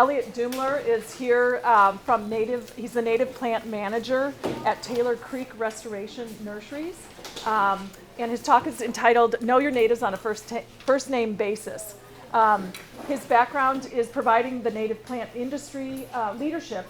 Elliott Duemler is here he's the native plant manager at Taylor Creek Nurseries. And his talk is entitled, Know Your Natives on a First Name Basis. His background is providing the native plant industry leadership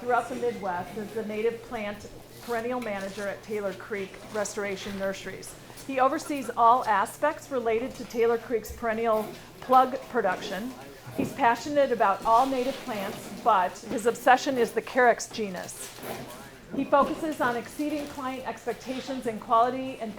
throughout the Midwest as the native plant perennial manager at Taylor Creek Nurseries. He oversees all aspects related to Taylor Creek's perennial plug production. He's passionate about all native plants, but his obsession is the Carex genus. He focuses on exceeding client expectations in quality and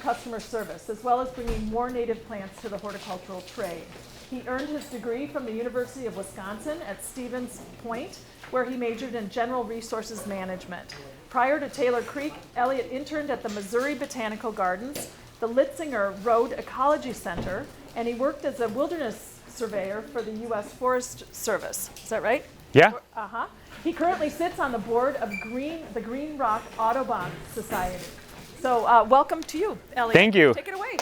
customer service, as well as bringing more native plants to the horticultural trade. He earned his degree from the University of Wisconsin at Stevens Point, where he majored in general resources management. Prior to Taylor Creek, Elliott interned at the Missouri Botanical Gardens, the Litzinger Road Ecology Center, and he worked as a wilderness surveyor for the U.S. Forest Service. Is that right? Yeah. Uh-huh. He currently sits on the board of the Green Rock Audubon Society. So welcome to you, Elliott. Thank you. Take it away.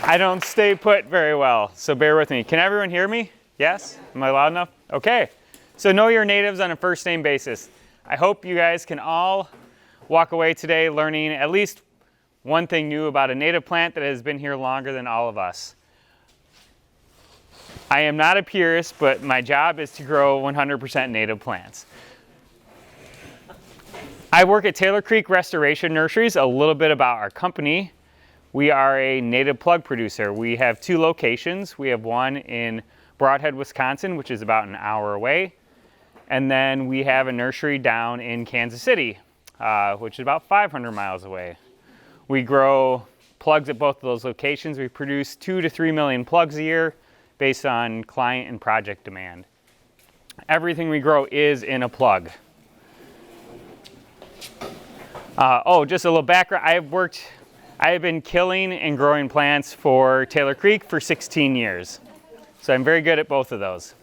I don't stay put very well, so bear with me. Can everyone hear me? Yes? Am I loud enough? Okay. So know your natives on a first name basis. I hope you guys can all walk away today learning at least one thing new about a native plant that has been here longer than all of us. I am not a purist, but my job is to grow 100% native plants. I work at Taylor Creek Nurseries. A little bit about our company. We are a native plug producer. We have 2 locations. We have one in Broadhead, Wisconsin, which is about an hour away. And then we have a nursery down in Kansas City, which is about 500 miles away. We grow plugs at both of those locations. We produce 2 to 3 million plugs a year based on client and project demand. Everything we grow is in a plug. Just a little background. I have been killing and growing plants for Taylor Creek for 16 years. So I'm very good at both of those.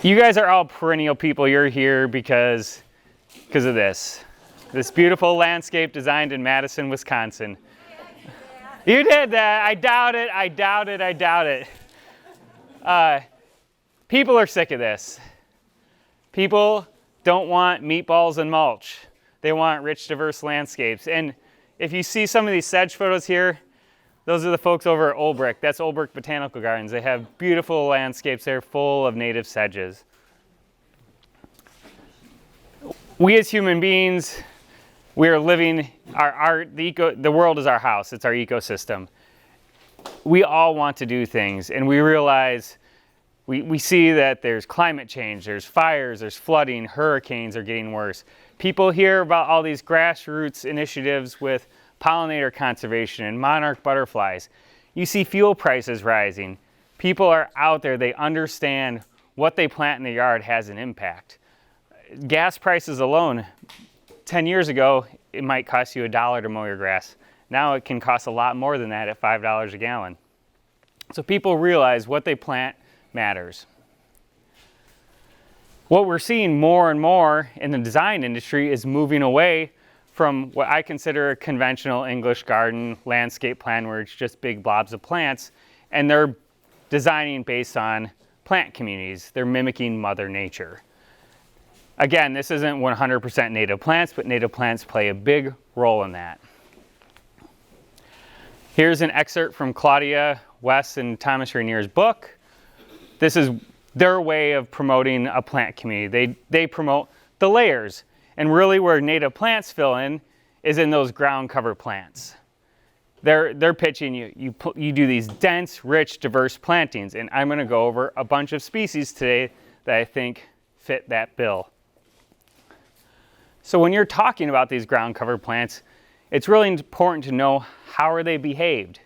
You guys are all perennial people. You're here because of this beautiful landscape designed in Madison, Wisconsin. You did that. I doubt it. People are sick of this. People don't want meatballs and mulch. They want rich, diverse landscapes. And if you see some of these sedge photos here, those are the folks over at Old Brick. That's Old Brick Botanical Gardens. They have beautiful landscapes. They're full of native sedges. We as human beings, we are living, the world is our house. It's our ecosystem. We all want to do things, and we realize, we see that there's climate change, there's fires, there's flooding, hurricanes are getting worse. People hear about all these grassroots initiatives with pollinator conservation and monarch butterflies. You see fuel prices rising. People are out there, they understand what they plant in the yard has an impact. Gas prices alone, 10 years ago, it might cost you $1 to mow your grass. Now it can cost a lot more than that at $5 a gallon. So people realize what they plant matters. What we're seeing more and more in the design industry is moving away from what I consider a conventional English garden landscape plan where it's just big blobs of plants, and they're designing based on plant communities. They're mimicking Mother Nature. Again, this isn't 100% native plants, but native plants play a big role in that. Here's an excerpt from Claudia West and Thomas Rainier's book. This is their way of promoting a plant community. They promote the layers, and really where native plants fill in is in those ground cover plants. They're pitching you do these dense, rich, diverse plantings, and I'm going to go over a bunch of species today that I think fit that bill. So when you're talking about these ground cover plants, it's really important to know how are they behaved.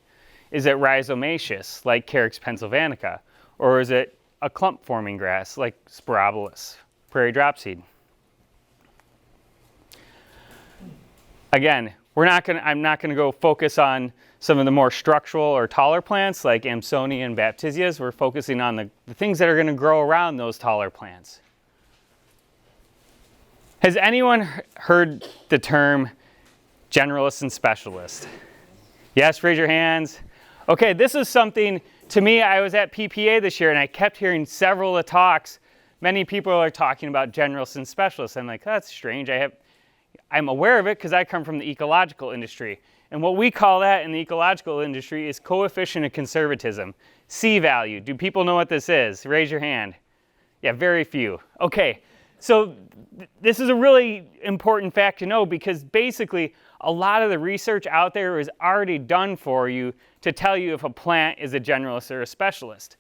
Is it rhizomaceous, like Carex pennsylvanica, or is it a clump forming grass like Sporobolus, prairie dropseed? Again, I'm not gonna go focus on some of the more structural or taller plants like Amsonia and Baptisias. We're focusing on the things that are gonna grow around those taller plants. Has anyone heard the term generalist and specialist? Yes, raise your hands. Okay, this is something, to me, I was at PPA this year and I kept hearing several of the talks. Many people are talking about generalists and specialists. I'm like, that's strange. I'm aware of it because I come from the ecological industry. And what we call that in the ecological industry is coefficient of conservatism, C value. Do people know what this is? Raise your hand. Yeah, very few. Okay, so this is a really important fact to know because basically a lot of the research out there is already done for you to tell you if a plant is a generalist or a specialist.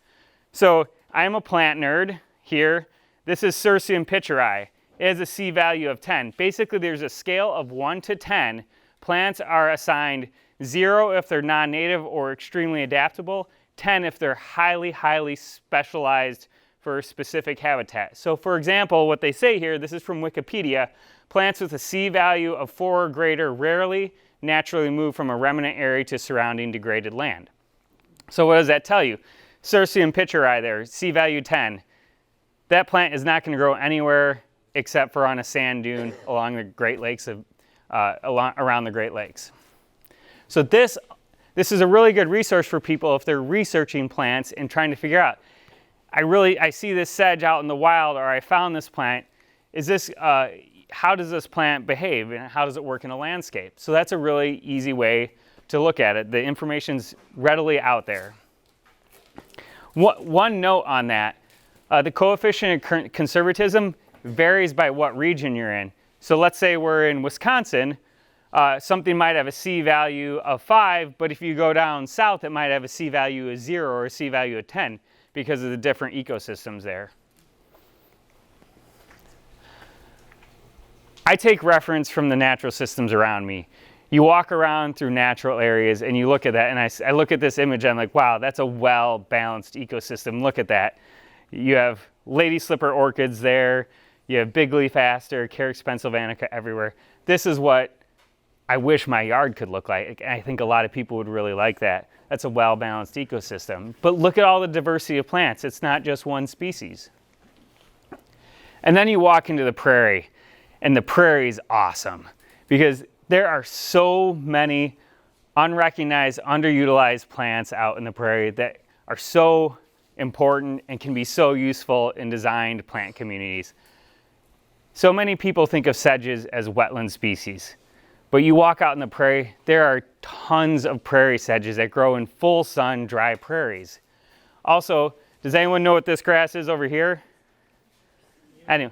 So I'm a plant nerd here. This is Cirsium pitcheri. It has a C value of 10. Basically, there's a scale of 1 to 10. Plants are assigned 0 if they're non-native or extremely adaptable, 10 if they're highly, highly specialized for a specific habitat. So for example, what they say here, this is from Wikipedia, plants with a C value of 4 or greater rarely naturally move from a remnant area to surrounding degraded land. So what does that tell you? Cirsium pitcheri there, C value 10. That plant is not going to grow anywhere except for on a sand dune along the Great Lakes, around the Great Lakes. So this is a really good resource for people if they're researching plants and trying to figure out, I see this sedge out in the wild, or I found this plant. How does this plant behave and how does it work in a landscape? So that's a really easy way to look at it. The information's readily out there. One note on that, the coefficient of conservatism varies by what region you're in. So let's say we're in Wisconsin, something might have a C value of 5, but if you go down south, it might have a C value of 0 or a C value of 10 because of the different ecosystems there. I take reference from the natural systems around me. You walk around through natural areas and you look at that, and I look at this image and I'm like, wow, that's a well-balanced ecosystem. Look at that. You have lady slipper orchids there. You have big leaf aster, Carex pennsylvanica everywhere. This is what I wish my yard could look like. I think a lot of people would really like that. That's a well-balanced ecosystem. But look at all the diversity of plants. It's not just one species. And then you walk into the prairie, and the prairie is awesome because there are so many unrecognized, underutilized plants out in the prairie that are so important and can be so useful in designed plant communities. So many people think of sedges as wetland species, but you walk out in the prairie, there are tons of prairie sedges that grow in full sun, dry prairies. Also, does anyone know what this grass is over here? Anyway,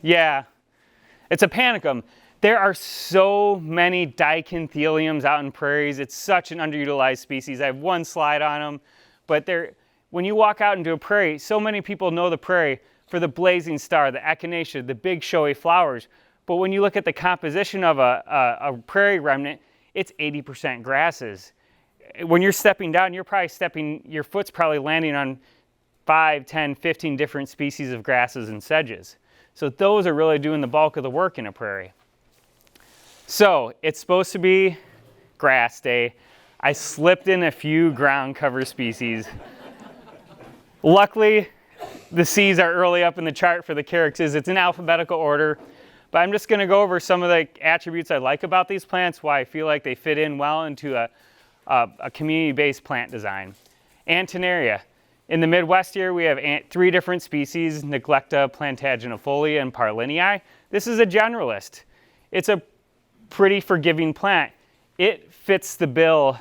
yeah, it's a panicum. There are so many daikintheliums out in prairies. It's such an underutilized species. I have one slide on them, but when you walk out into a prairie, so many people know the prairie for the blazing star, the echinacea, the big showy flowers. But when you look at the composition of a prairie remnant, it's 80% grasses. When you're stepping down, your foot's probably landing on 5, 10, 15 different species of grasses and sedges. So those are really doing the bulk of the work in a prairie. So it's supposed to be grass day. I slipped in a few ground cover species. Luckily, the C's are early up in the chart for the Caryxes. It's in alphabetical order, but I'm just going to go over some of the attributes I like about these plants, why I feel like they fit in well into a community-based plant design. Antennaria. In the Midwest here, we have 3 different species, Neglecta, Plantagenifolia, and Parlinii. This is a generalist. It's a pretty forgiving plant. It fits the bill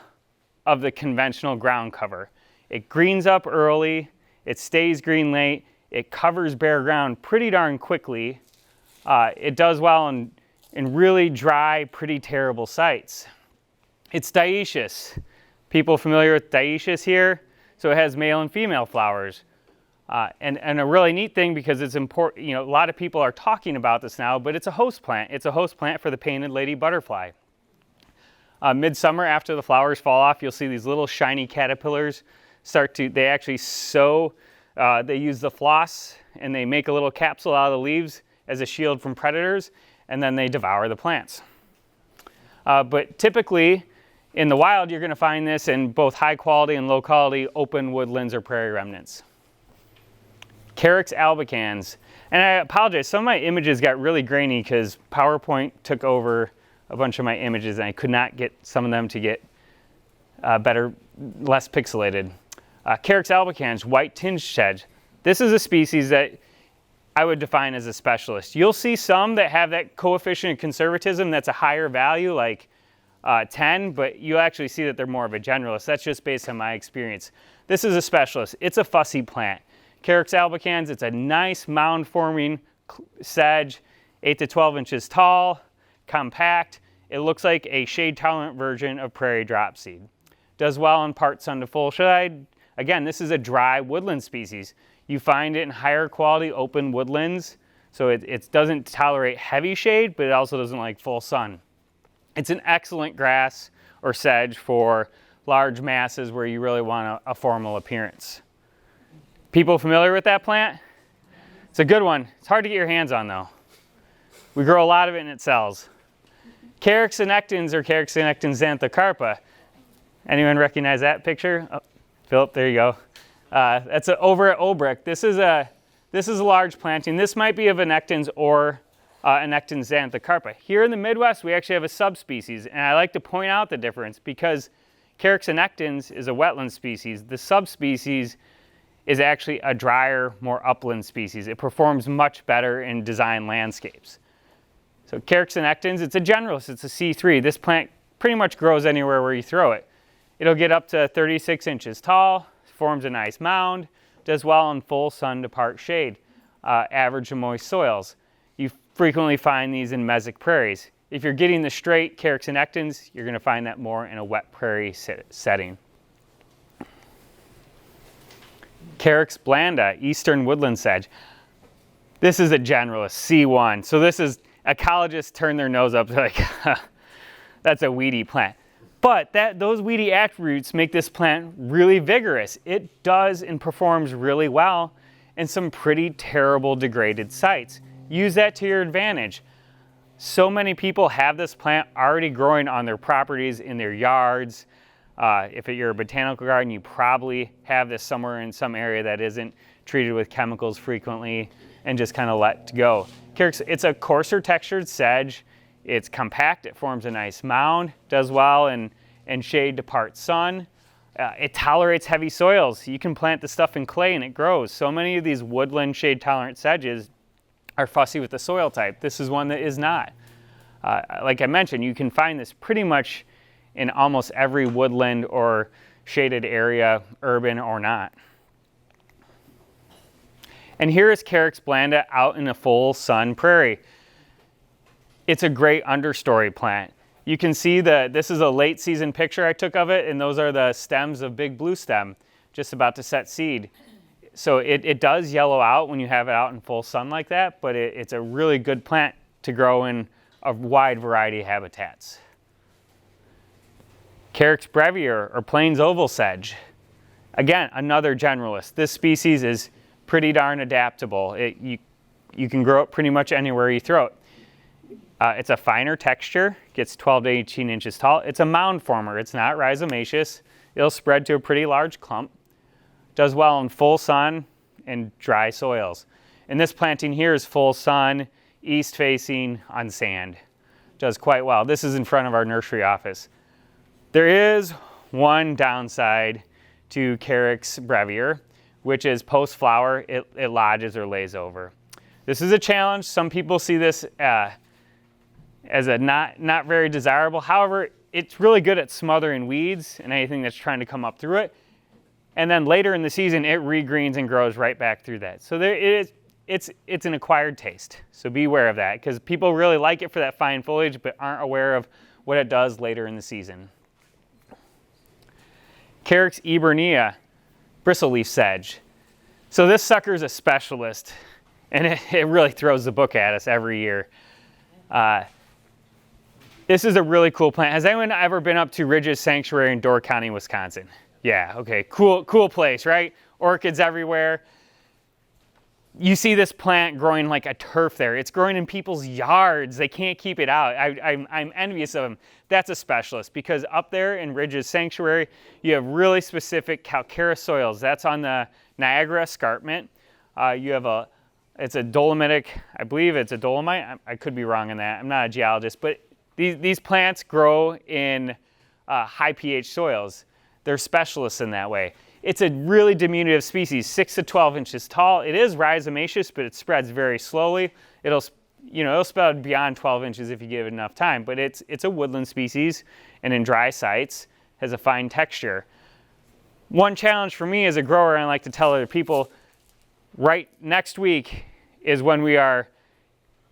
of the conventional ground cover. It greens up early, it stays green late, it covers bare ground pretty darn quickly. It does well in really dry, pretty terrible sites. It's dioecious. People familiar with dioecious here? So it has male and female flowers. And a really neat thing, because it's important, a lot of people are talking about this now, but it's a host plant. It's a host plant for the painted lady butterfly. Midsummer, after the flowers fall off, you'll see these little shiny caterpillars they actually sew, they use the floss and they make a little capsule out of the leaves as a shield from predators, and then they devour the plants. But typically, in the wild, you're going to find this in both high quality and low quality open woodlands or prairie remnants. Carricks albicans. And I apologize, some of my images got really grainy because PowerPoint took over a bunch of my images and I could not get some of them to get better, less pixelated. Carricks Albions, white tinged sedge. This is a species that I would define as a specialist. You'll see some that have that coefficient of conservatism that's a higher value, like 10, but you actually see that they're more of a generalist. That's just based on my experience. This is a specialist. It's a fussy plant. Carex Albions, it's a nice mound-forming sedge, 8 to 12 inches tall, compact. It looks like a shade-tolerant version of prairie dropseed. Does well in part sun to full shade. Again, this is a dry woodland species. You find it in higher quality open woodlands, so it doesn't tolerate heavy shade, but it also doesn't like full sun. It's an excellent grass or sedge for large masses where you really want a formal appearance. People familiar with that plant? It's a good one. It's hard to get your hands on though. We grow a lot of it and it sells. Carex Actins or Carex Actins xanthocarpa. Anyone recognize that picture? Oh, Philip, there you go. That's over at Obrick. This is a large planting. This might be of an Actins or an Actins xanthocarpa. Here in the Midwest, we actually have a subspecies, and I like to point out the difference because Carex Actins is a wetland species. The subspecies is actually a drier, more upland species. It performs much better in design landscapes. So Carex Actins, it's a generalist, it's a C3. This plant pretty much grows anywhere where you throw it. It'll get up to 36 inches tall, forms a nice mound, does well in full sun to part shade, average and moist soils. You frequently find these in mesic prairies. If you're getting the straight Carex Actins, you're going to find that more in a wet prairie setting. Carex Blanda, eastern woodland sedge. This is a generalist, C1. So this is, ecologists turn their nose up, they're like, that's a weedy plant. But those weedy attributes make this plant really vigorous. It does and performs really well in some pretty terrible degraded sites. Use that to your advantage. So many people have this plant already growing on their properties, in their yards. If you're a botanical garden, you probably have this somewhere in some area that isn't treated with chemicals frequently and just kind of let go. It's a coarser textured sedge. It's compact, it forms a nice mound, does well in shade to part sun. It tolerates heavy soils. You can plant the stuff in clay and it grows. So many of these woodland shade tolerant sedges are fussy with the soil type. This is one that is not. Like I mentioned, you can find this pretty much in almost every woodland or shaded area, urban or not. And here is Carex Blanda out in a full sun prairie. It's a great understory plant. You can see this is a late season picture I took of it, and those are the stems of big blue stem, just about to set seed. So it does yellow out when you have it out in full sun like that, but it's a really good plant to grow in a wide variety of habitats. Carex brevier or plains oval sedge. Again, another generalist. This species is pretty darn adaptable. You can grow it pretty much anywhere you throw it. It's a finer texture, gets 12 to 18 inches tall. It's a mound former. It's not rhizomaceous. It'll spread to a pretty large clump. Does well in full sun and dry soils. And this planting here is full sun, east facing on sand. Does quite well. This is in front of our nursery office. There is one downside to Carex brevier, which is post-flower, it lodges or lays over. This is a challenge. Some people see this as a not very desirable. However, it's really good at smothering weeds and anything that's trying to come up through it. And then later in the season, it regreens and grows right back through that. So it's an acquired taste. So be aware of that, because people really like it for that fine foliage, but aren't aware of what it does later in the season. Carex eburnea, bristleaf sedge. So this sucker's a specialist, and it really throws the book at us every year. This is a really cool plant. Has anyone ever been up to Ridge's Sanctuary in Door County, Wisconsin? Yeah, okay, cool place, right? Orchids everywhere. You see this plant growing like a turf there. It's growing in people's yards. They can't keep it out. I'm envious of them. That's a specialist, because up there in Ridge's Sanctuary, you have really specific calcareous soils. That's on the Niagara Escarpment. You have it's a dolomitic, I believe it's a dolomite. I could be wrong on that. I'm not a geologist, but these plants grow in high pH soils. they're specialists in that way. It's a really diminutive species, 6 to 12 inches tall. It is rhizomaceous, but it spreads very slowly. It'll spread beyond 12 inches if you give it enough time, but it's a woodland species, and in dry sites has a fine texture. One challenge for me as a grower, and I like to tell other people, right next week is when we are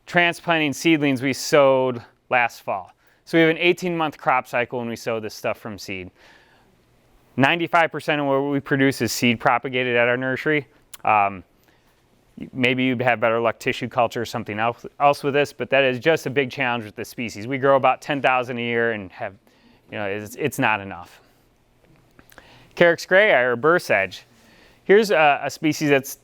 transplanting seedlings we sowed last fall. So we have an 18-month crop cycle when we sow this stuff from seed. 95% of what we produce is seed propagated at our nursery. Maybe you'd have better luck tissue culture or something else with this, but that is just a big challenge with this species. We grow about 10,000 a year and have, it's not enough. Carex grayi, or burr sedge. Here's a species that's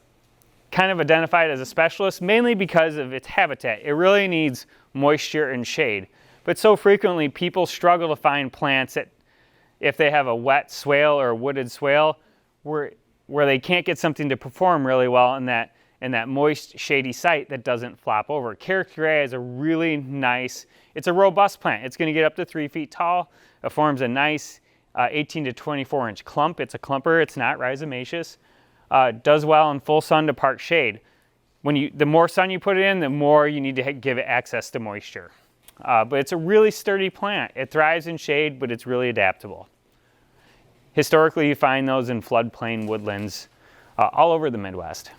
kind of identified as a specialist, mainly because of its habitat. It really needs moisture and shade. But so frequently people struggle to find plants that, if they have a wet swale or a wooded swale, where they can't get something to perform really well in that moist, shady site that doesn't flop over. Carex grayi is a really nice, it's a robust plant. It's going to get up to 3 feet tall. It forms a nice 18 to 24 inch clump. It's a clumper. It's not rhizomaceous. Does well in full sun to part shade. The more sun you put it in, the more you need to give it access to moisture. But it's a really sturdy plant. It thrives in shade, but it's really adaptable. Historically, you find those in floodplain woodlands all over the Midwest.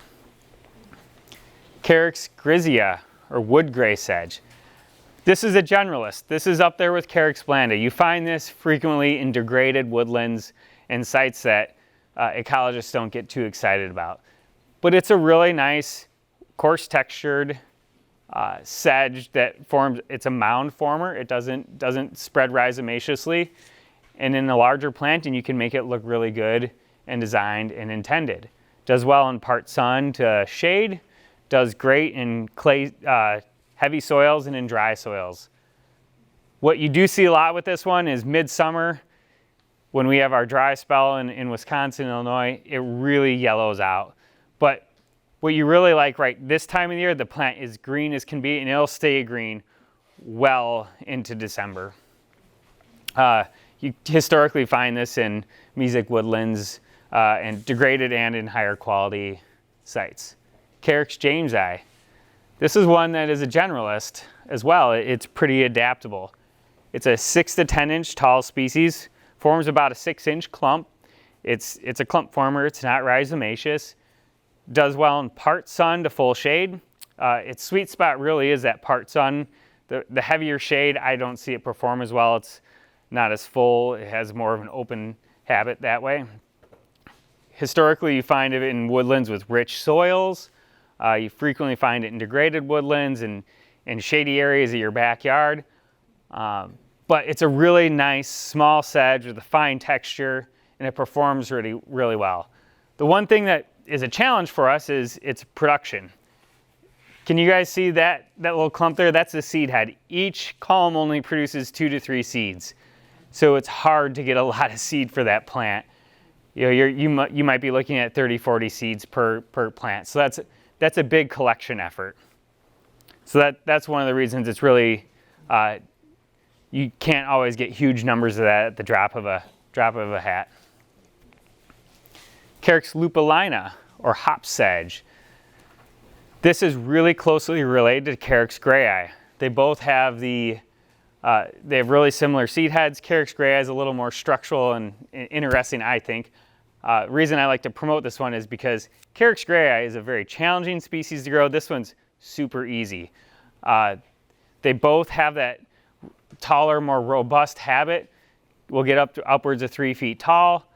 Carex grizzia, or wood gray sedge. This is a generalist. This is up there with Carex Blanda. You find this frequently in degraded woodlands and sites that ecologists don't get too excited about. But it's a really nice, coarse textured sedge that forms, it's a mound former. It doesn't spread rhizomaciously. And in a larger planting, you can make it look really good and designed and intended. Does well in part sun to shade. Does great in clay, heavy soils and in dry soils. What you do see a lot with this one is midsummer, when we have our dry spell in Wisconsin, Illinois, it really yellows out. But what you really like right this time of the year, the plant is green as can be, and it'll stay green well into December. You historically find this in mesic woodlands and degraded and in higher quality sites. Carex jamesi. This is one that is a generalist as well. It's pretty adaptable. It's a 6 to 10 inch tall species, forms about a 6 inch clump. It's a clump former, it's not rhizomaceous. Does well in part sun to full shade. Its sweet spot really is that part sun. The heavier shade, I don't see it perform as well. It's not as full. It has more of an open habit that way. Historically, you find it in woodlands with rich soils. You frequently find it in degraded woodlands and shady areas of your backyard. But it's a really nice small sedge with a fine texture, and it performs really, really well. The one thing that is a challenge for us is its production. Can you guys see that little clump there? That's the seed head. Each culm only produces 2 to 3 seeds. So it's hard to get a lot of seed for that plant. You might be looking at 30, 40 seeds per plant. So that's a big collection effort. So that's one of the reasons it's really, you can't always get huge numbers of that at the drop of a hat. Carex lupulina, or hop sedge. This is really closely related to Carex grayi. They both have they have really similar seed heads. Carex grayi is a little more structural and interesting, I think. The reason I like to promote this one is because Carex grayi is a very challenging species to grow. This one's super easy. They both have that taller, more robust habit. Will get up to upwards of 3 feet tall,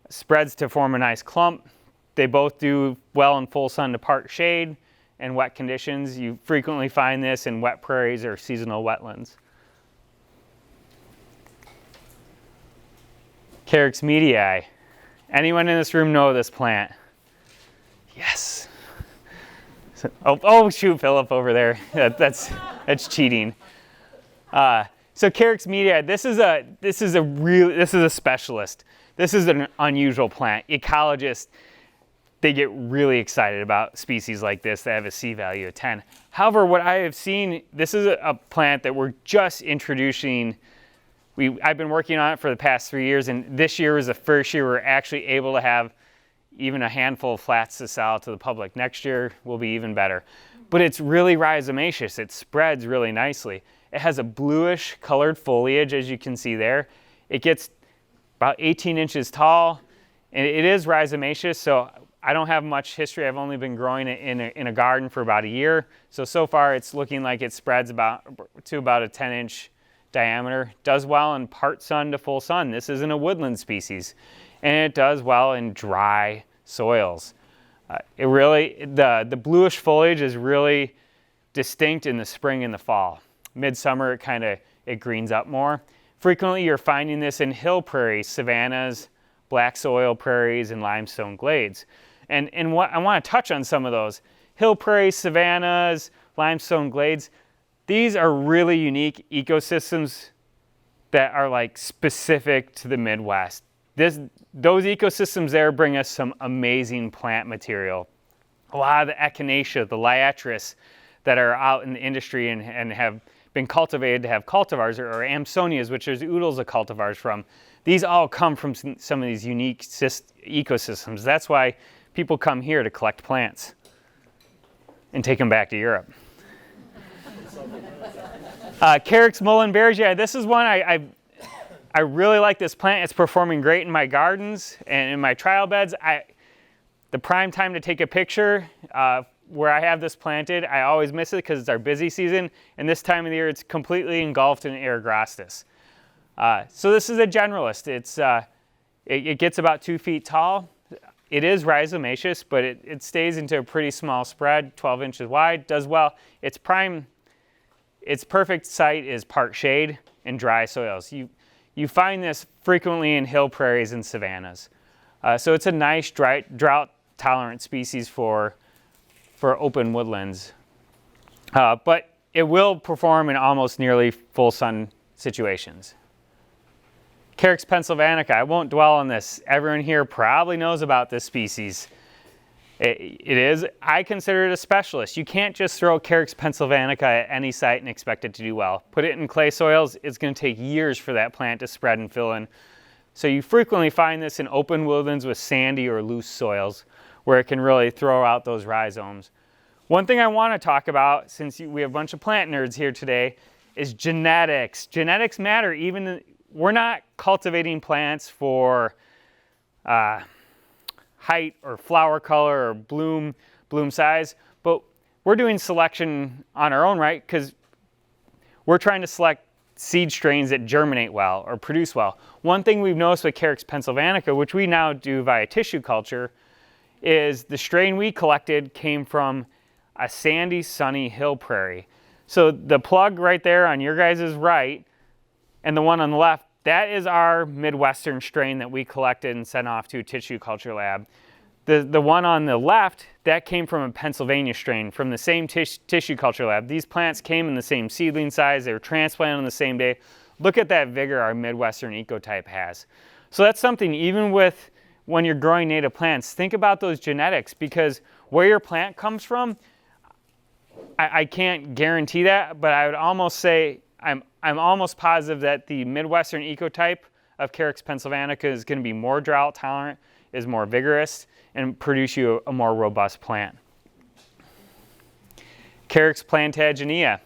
spreads to form a nice clump. They both do well in full sun to part shade and wet conditions. You frequently find this in wet prairies or seasonal wetlands. Carex mediae. Anyone in this room know this plant? Yes. Oh shoot, Philip over there. That's cheating. So Carex mediae. This is a specialist. This is an unusual plant. Ecologists, they get really excited about species like this that have a C value of 10. However, what I have seen, this is a plant that we're just introducing. I've been working on it for the past 3 years, and this year was the first year we're actually able to have even a handful of flats to sell to the public. Next year will be even better. But it's really rhizomaceous. It spreads really nicely. It has a bluish colored foliage, as you can see there. It gets about 18 inches tall, and it is rhizomaceous, so I don't have much history. I've only been growing it in a garden for about a year. So far it's looking like it spreads to about a 10-inch diameter. Does well in part sun to full sun. This isn't a woodland species. And it does well in dry soils. The bluish foliage is really distinct in the spring and the fall. Midsummer, it greens up more. Frequently, you're finding this in hill prairies, savannas, black soil prairies, and limestone glades. And what I want to touch on some of those. Hill prairies, savannas, limestone glades, these are really unique ecosystems that are like specific to the Midwest. Those ecosystems there bring us some amazing plant material. A lot of the echinacea, the liatris that are out in the industry and have been cultivated to have cultivars, or Amsonias, which there's oodles of cultivars from. These all come from some of these unique ecosystems. That's why people come here to collect plants and take them back to Europe. Carex mullenbergia, this is one I really like this plant. It's performing great in my gardens and in my trial beds. The prime time to take a picture where I have this planted, I always miss it because it's our busy season, and this time of the year it's completely engulfed in airgrastus. So this is a generalist. It gets about 2 feet tall. It is rhizomaceous, but it stays into a pretty small spread, 12 inches wide, does well. Its perfect site is part shade and dry soils. You find this frequently in hill prairies and savannas. So it's a nice drought-tolerant species for open woodlands. But it will perform in almost nearly full sun situations. Carex pennsylvanica, I won't dwell on this. Everyone here probably knows about this species. I consider it a specialist. You can't just throw Carex pennsylvanica at any site and expect it to do well. Put it in clay soils, it's going to take years for that plant to spread and fill in. So you frequently find this in open woodlands with sandy or loose soils where it can really throw out those rhizomes. One thing I want to talk about, since we have a bunch of plant nerds here today, is genetics. Genetics matter. We're not cultivating plants for height or flower color or bloom size, but we're doing selection on our own, right? Because we're trying to select seed strains that germinate well or produce well. One thing we've noticed with Carex pennsylvanica, which we now do via tissue culture, is the strain we collected came from a sandy, sunny hill prairie. So the plug right there on your guys' right and the one on the left, that is our Midwestern strain that we collected and sent off to a tissue culture lab. The one on the left, that came from a Pennsylvania strain from the same tissue culture lab. These plants came in the same seedling size. They were transplanted on the same day. Look at that vigor our Midwestern ecotype has. So that's something, even when you're growing native plants, think about those genetics, because where your plant comes from, I can't guarantee that, but I would almost say I'm almost positive that the Midwestern ecotype of Carex pennsylvanica is going to be more drought tolerant, is more vigorous, and produce you a more robust plant. Carex plantaginea.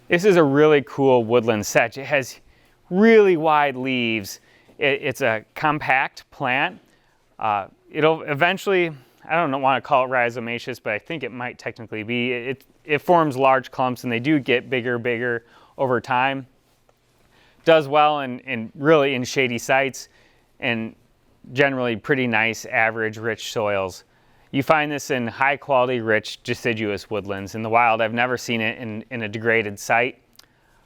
This is a really cool woodland sedge. It has really wide leaves. It's a compact plant. It'll eventually, I don't want to call it rhizomaceous, but I think it might technically be. It forms large clumps, and they do get bigger over time. Does well really in shady sites and generally pretty nice, average, rich soils. You find this in high quality, rich, deciduous woodlands. In the wild, I've never seen it in a degraded site.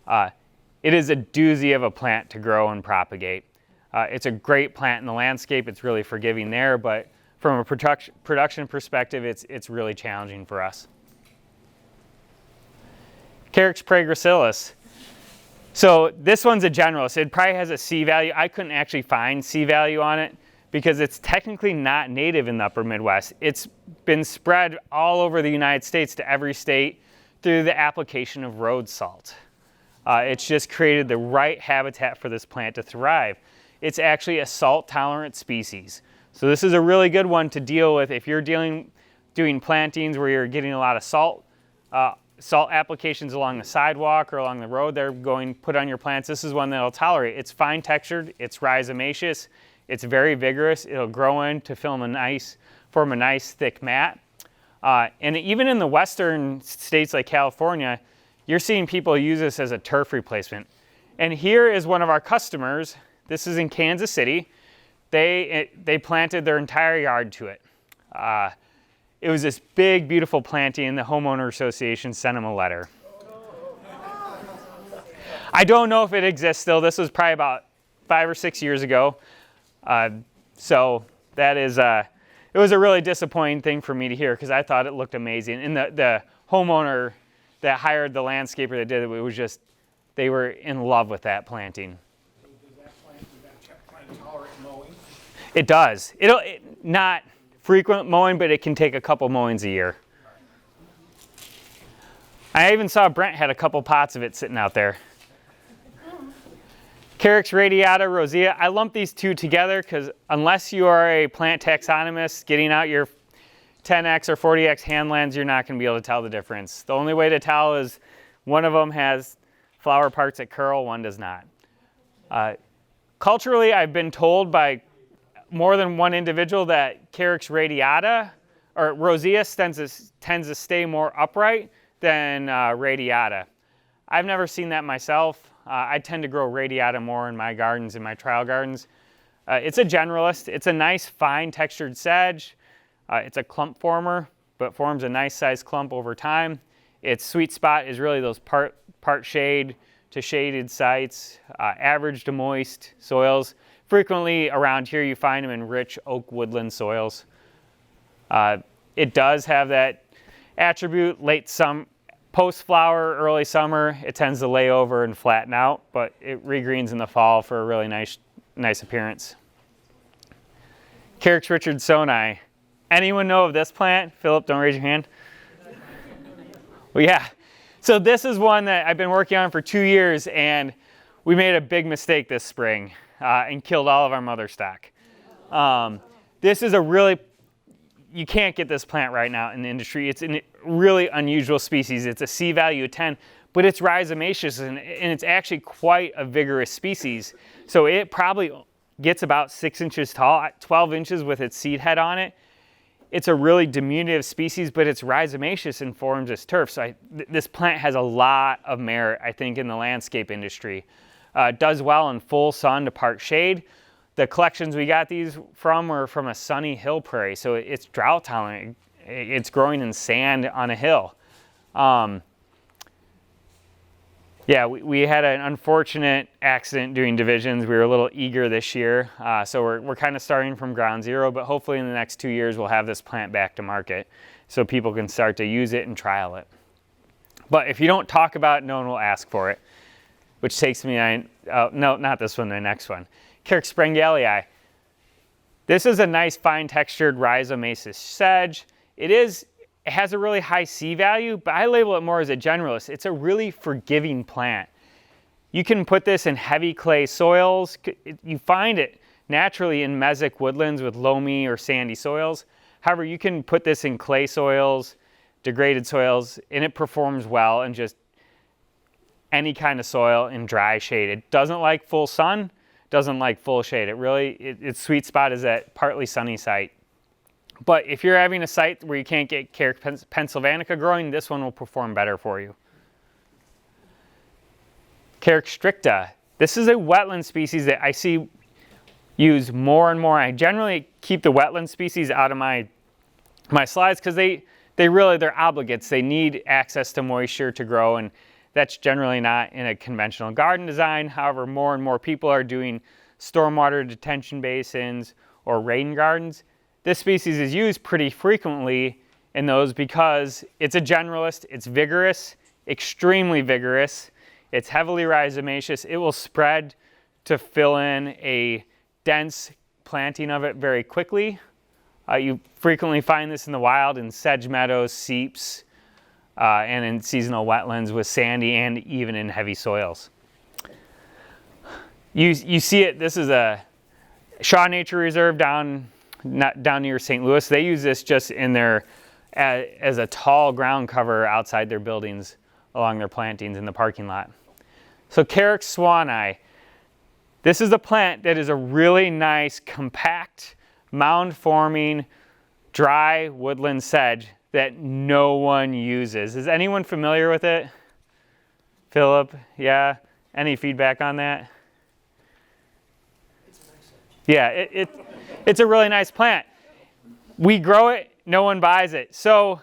It is a doozy of a plant to grow and propagate. It's a great plant in the landscape. It's really forgiving there, but from a production perspective, it's really challenging for us. Carex praegracilis. So this one's a generalist. It probably has a C value. I couldn't actually find C value on it because it's technically not native in the upper Midwest. It's been spread all over the United States to every state through the application of road salt. It's just created the right habitat for this plant to thrive. It's actually a salt-tolerant species. So this is a really good one to deal with if you're doing plantings where you're getting a lot of salt applications along the sidewalk or along the road. They're going put on your plants. This is one that'll tolerate. It's fine textured. It's rhizomaceous. It's very vigorous. It'll grow in to form a nice thick mat. And even in the western states like California, you're seeing people use this as a turf replacement. And here is one of our customers. This is in Kansas City. They planted their entire yard to it. It was this big, beautiful planting, and the homeowner association sent them a letter. I don't know if it exists still. This was probably about 5 or 6 years ago. So that is, it was a really disappointing thing for me to hear because I thought it looked amazing. And the homeowner that hired the landscaper that did it, it was just, they were in love with that planting. Does that plant tolerate mowing? It does. Not frequent mowing, but it can take a couple mowings a year. I even saw Brent had a couple pots of it sitting out there. Carex radiata, rosea. I lump these two together because unless you are a plant taxonomist getting out your 10x or 40x hand lens, you're not going to be able to tell the difference. The only way to tell is one of them has flower parts that curl, one does not. Culturally, I've been told by more than one individual that Carex radiata or rosea tends to stay more upright than radiata. I've never seen that myself. I tend to grow radiata more in my gardens, in my trial gardens. It's a generalist. It's a nice, fine textured sedge. It's a clump former, but forms a nice sized clump over time. Its sweet spot is really those part shade to shaded sites, average to moist soils. Frequently around here you find them in rich oak woodland soils. It does have that attribute post-flower, early summer, it tends to lay over and flatten out, but it regreens in the fall for a really nice appearance. Carex richardsoni. Anyone know of this plant? Philip, don't raise your hand. Well, yeah. So this is one that I've been working on for 2 years, and we made a big mistake this spring and killed all of our motherstack. This is you can't get this plant right now in the industry. It's a really unusual species. It's a C value of 10, but it's rhizomaceous and it's actually quite a vigorous species. So it probably gets about 6 inches tall, 12 inches with its seed head on it. It's a really diminutive species, but it's rhizomaceous and forms as turf. So this plant has a lot of merit, I think, in the landscape industry. It does well in full sun to part shade. The collections we got these from were from a sunny hill prairie, so it's drought tolerant. It's growing in sand on a hill. Yeah, we had an unfortunate accident doing divisions. We were a little eager this year, so we're kind of starting from ground zero, but hopefully in the next 2 years we'll have this plant back to market so people can start to use it and trial it. But if you don't talk about it, no one will ask for it, which takes me, no, not this one, the next one. Kirkspring. This is a nice fine textured rhizomaceous sedge. It has a really high C value, but I label it more as a generalist. It's a really forgiving plant. You can put this in heavy clay soils. You find it naturally in mesic woodlands with loamy or sandy soils. However, you can put this in clay soils, degraded soils, and it performs well in just any kind of soil in dry shade. It doesn't like full sun, doesn't like full shade. Its sweet spot is that partly sunny site. But if you're having a site where you can't get Carex pennsylvanica growing, this one will perform better for you. Carex stricta. This is a wetland species that I see used more and more. I generally keep the wetland species out of my slides because they're obligates. They need access to moisture to grow, and that's generally not in a conventional garden design. However, more and more people are doing stormwater detention basins or rain gardens. This species is used pretty frequently in those because it's a generalist, it's vigorous, extremely vigorous, it's heavily rhizomaceous. It will spread to fill in a dense planting of it very quickly. You frequently find this in the wild in sedge meadows, seeps, and in seasonal wetlands with sandy and even in heavy soils. You see it, this is a Shaw Nature Reserve down near St. Louis. They use this just in their, as a tall ground cover outside their buildings along their plantings in the parking lot. So Carex swani, this is a plant that is a really nice, compact, mound-forming, dry woodland sedge that no one uses. Is anyone familiar with it? Philip, yeah? Any feedback on that? It's a nice sedge. Yeah, it's a really nice plant. We grow it, no one buys it. So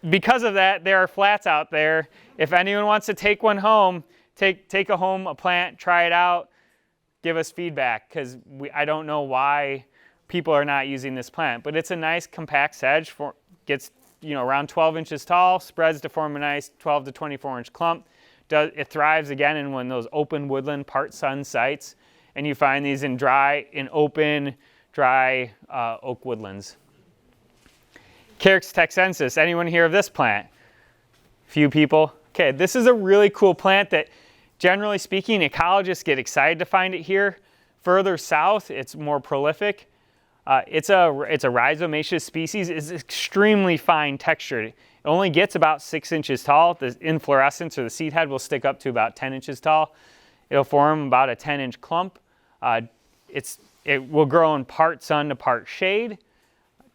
because of that, there are flats out there. If anyone wants to take one home, take a plant, try it out, give us feedback, because I don't know why people are not using this plant. But it's a nice compact sedge, gets around 12 inches tall, spreads to form a nice 12 to 24 inch clump. It thrives again in one of those open woodland part sun sites, and you find these in open, dry oak woodlands. Carex texensis, anyone hear of this plant? Few people. Okay, this is a really cool plant that, generally speaking, ecologists get excited to find it here. Further south, it's more prolific. It's a rhizomaceous species. It's extremely fine textured. It only gets about 6 inches tall. The inflorescence, or the seed head, will stick up to about 10 inches tall. It'll form about a 10-inch clump. It will grow in part sun to part shade,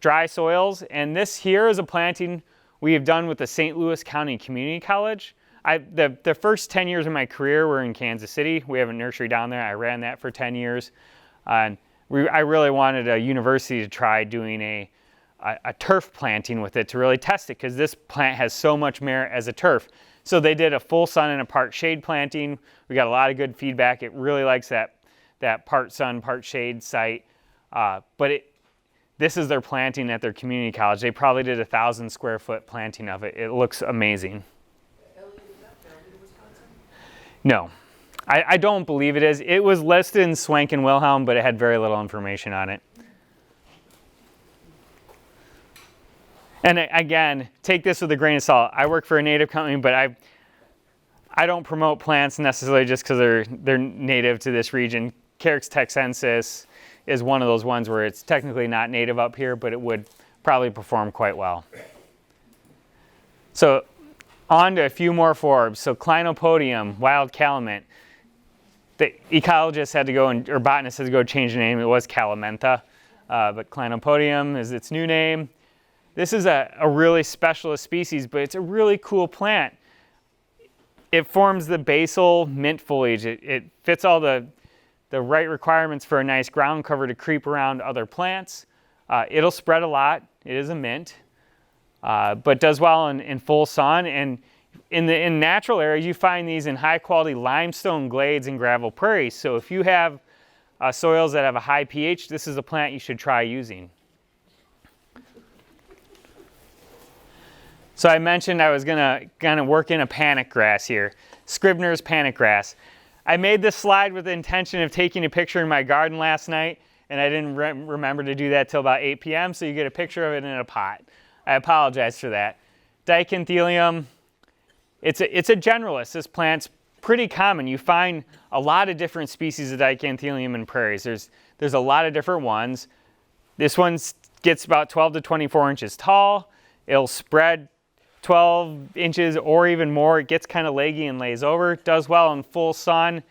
dry soils, and this here is a planting we have done with the St. Louis County Community College. The first 10 years of my career were in Kansas City. We have a nursery down there. I ran that for 10 years. And I really wanted a university to try doing a turf planting with it to really test it, because this plant has so much merit as a turf. So they did a full sun and a part shade planting. We got a lot of good feedback. It really likes that part sun, part shade site. This is their planting at their community college. They probably did 1,000 square foot planting of it. It looks amazing. Elliott, is that found in Wisconsin? No, I don't believe it is. It was listed in Swank and Wilhelm, but it had very little information on it. And again, take this with a grain of salt. I work for a native company, but I don't promote plants necessarily just because they're native to this region. Carex texensis is one of those ones where it's technically not native up here, but it would probably perform quite well. So on to a few more forbs. So Clinopodium, wild calamine. The ecologist had to go, or botanist had to go change the name. It was Calamintha, but Clinopodium is its new name. This is a really specialist species, but it's a really cool plant. It forms the basal mint foliage. It fits all the right requirements for a nice ground cover to creep around other plants. It'll spread a lot. It is a mint, but does well in full sun. And in natural areas, you find these in high quality limestone glades and gravel prairies. So if you have soils that have a high pH, this is a plant you should try using. So I mentioned I was gonna work in a panic grass here. Scribner's panic grass. I made this slide with the intention of taking a picture in my garden last night, and I didn't remember to do that till about 8 p.m., so you get a picture of it in a pot. I apologize for that. Daikinthelium, it's a generalist. This plant's pretty common. You find a lot of different species of daikinthelium in prairies. There's a lot of different ones. This one gets about 12 to 24 inches tall. It'll spread 12 inches or even more. It gets kind of leggy and lays over. It does well in full sun,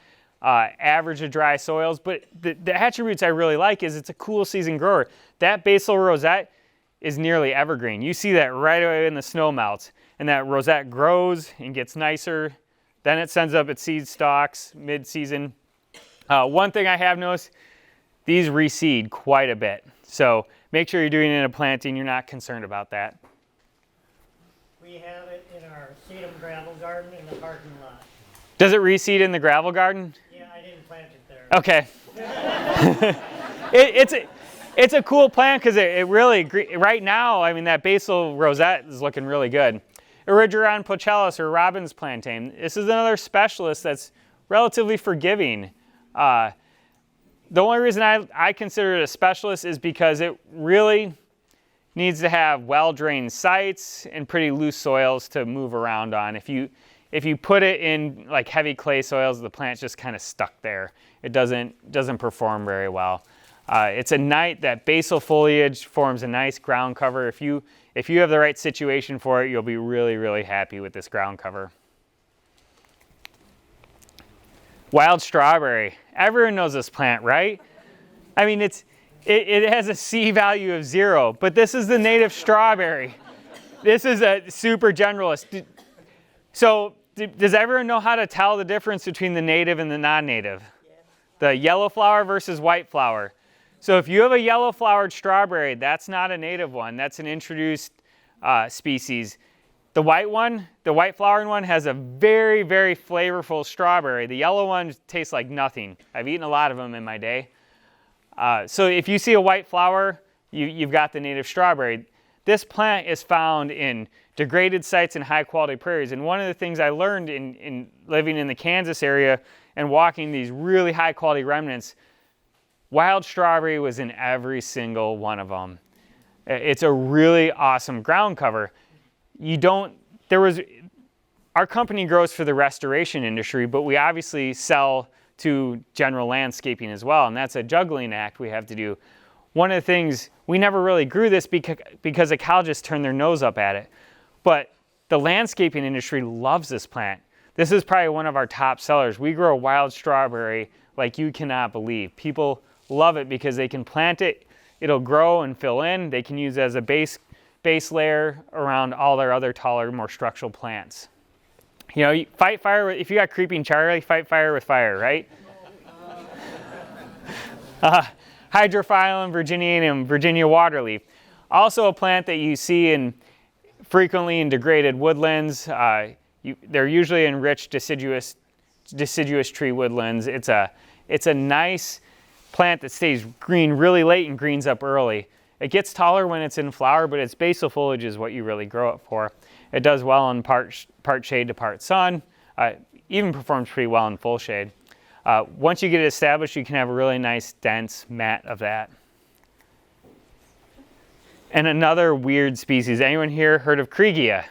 average of dry soils. But the attributes I really like is it's a cool season grower. That basal rosette is nearly evergreen. You see that right away when the snow melts. And that rosette grows and gets nicer. Then it sends up its seed stalks mid-season. One thing I have noticed, these reseed quite a bit. So make sure you're doing it in a planting. You're not concerned about that. We have it in our sedum gravel garden in the parking lot. Does it reseed in the gravel garden? Yeah, I didn't plant it there. Okay. It's a cool plant because it really, right now, I mean, that basal rosette is looking really good. Erigeron pochellus, or Robin's plantain. This is another specialist that's relatively forgiving. The only reason I consider it a specialist is because it really needs to have well-drained sites and pretty loose soils to move around on. If you put it in like heavy clay soils, the plant's just kind of stuck there. It doesn't perform very well. That basal foliage forms a nice ground cover. If you have the right situation for it, you'll be really, really happy with this ground cover. Wild strawberry. Everyone knows this plant, right? I mean, it has a C value of 0, but this is the native strawberry. This is a super generalist. So does everyone know how to tell the difference between the native and the non-native? The yellow flower versus white flower. So if you have a yellow flowered strawberry, that's not a native one. That's an introduced species. The white flowering one has a very, very flavorful strawberry. The yellow one tastes like nothing. I've eaten a lot of them in my day. So if you see a white flower, you've got the native strawberry. This plant is found in degraded sites and high quality prairies. And one of the things I learned in living in the Kansas area and walking these really high quality remnants, wild strawberry was in every single one of them. It's a really awesome ground cover. Our company grows for the restoration industry, but we obviously sell to general landscaping as well, and that's a juggling act we have to do. One of the things, we never really grew this because ecologists turned their nose up at it, but the landscaping industry loves this plant. This is probably one of our top sellers. We grow wild strawberry like you cannot believe. People love it because they can plant it, it'll grow and fill in. They can use it as a base layer around all their other taller, more structural plants. You know, you fight fire if you got creeping Charlie, fight fire with fire, right? Hydrophyllum virginianum, Virginia waterleaf. Also a plant that you see frequently in degraded woodlands. They're usually in rich deciduous tree woodlands. It's a nice plant that stays green really late and greens up early. It gets taller when it's in flower, but its basal foliage is what you really grow it for. It does well in part shade to part sun. Even performs pretty well in full shade. Once you get it established, you can have a really nice dense mat of that. And another weird species. Anyone here heard of Grizzia?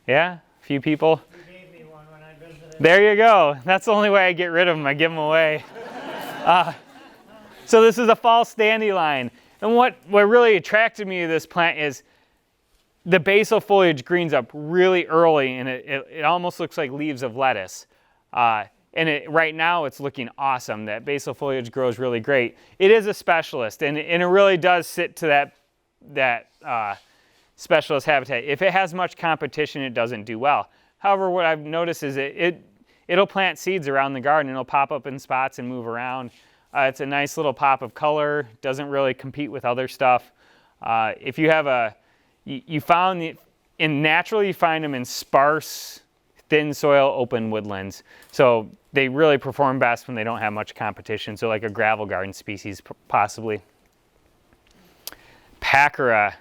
Yeah, a few people. You gave me one when I visited. There you go. That's the only way I get rid of them. I give them away. So this is a false dandelion. And what really attracted me to this plant is the basal foliage greens up really early, and it almost looks like leaves of lettuce. Right now it's looking awesome. That basal foliage grows really great. It is a specialist, and it really does sit to that specialist habitat. If it has much competition, it doesn't do well. However, what I've noticed is it'll plant seeds around the garden. It'll pop up in spots and move around. It's a nice little pop of color. Doesn't really compete with other stuff. If you have naturally you find them in sparse, thin soil, open woodlands. So they really perform best when they don't have much competition. So like a gravel garden species, possibly. Pachyra.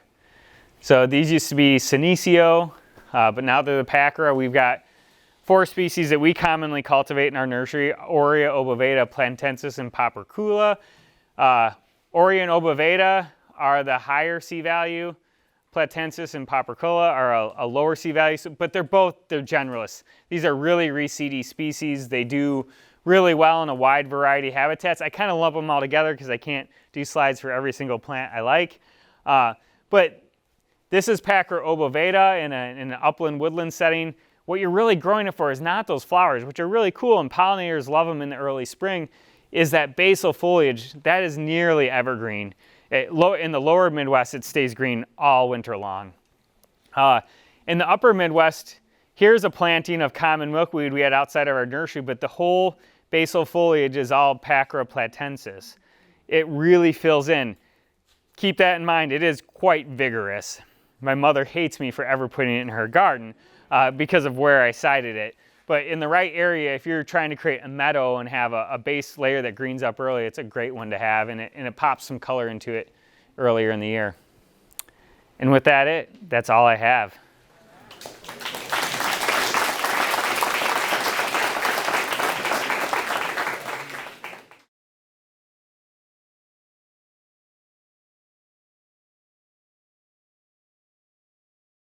So these used to be Senecio, but now they're the Pachyra. We've got 4 species that we commonly cultivate in our nursery: Aurea obovata, plantensis, and papercula. Aurea and obovata are the higher C value. Plantensis and papercula are a lower C value, but they're generalists. These are really reseedy species. They do really well in a wide variety of habitats. I kind of lump them all together because I can't do slides for every single plant I like. But this is Pachyra obovata in an upland woodland setting. What you're really growing it for is not those flowers, which are really cool, and pollinators love them in the early spring, is that basal foliage. That is nearly evergreen. In the lower Midwest, it stays green all winter long. In the upper Midwest, here's a planting of common milkweed we had outside of our nursery, but the whole basal foliage is all Pachyra plantensis. It really fills in. Keep that in mind, it is quite vigorous. My mother hates me for ever putting it in her garden because of where I sited it. But in the right area, if you're trying to create a meadow and have a base layer that greens up early, it's a great one to have, and it pops some color into it earlier in the year. And with that, that's all I have.